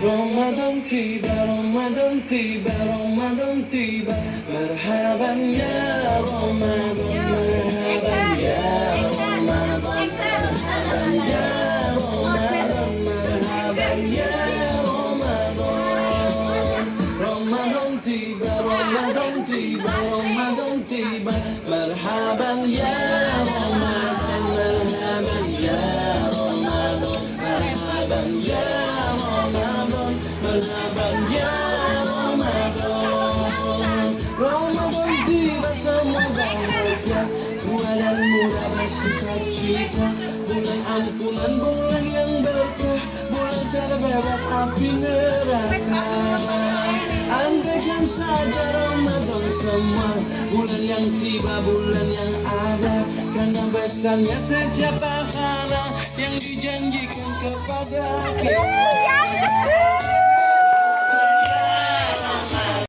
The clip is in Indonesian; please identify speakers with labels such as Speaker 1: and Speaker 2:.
Speaker 1: Ramadan tiba, Ramadan tiba, Ramadan tiba. Marhaban ya Ramadan, marhaban ya Ramadan, marhaban ya Ramadan, marhaban ya Ramadan. Ramadan tiba, Ramadan tiba, Ramadan tiba. Marhaban ya Ramadan, marhaban ya Ramadan, marhaban ya Ramadan, marhaban ya Ramadan. Ramadan tiba semoga bahagia, tua dan muda bersuka cita. Bulan ampunan, bulan yang berkah, bulan terbebas api neraka. Andaikan saja Ramadan semua, bulan yang tiba, bulan yang ada, karena besarnya setiap pahala yang dijanjikan kepada kita.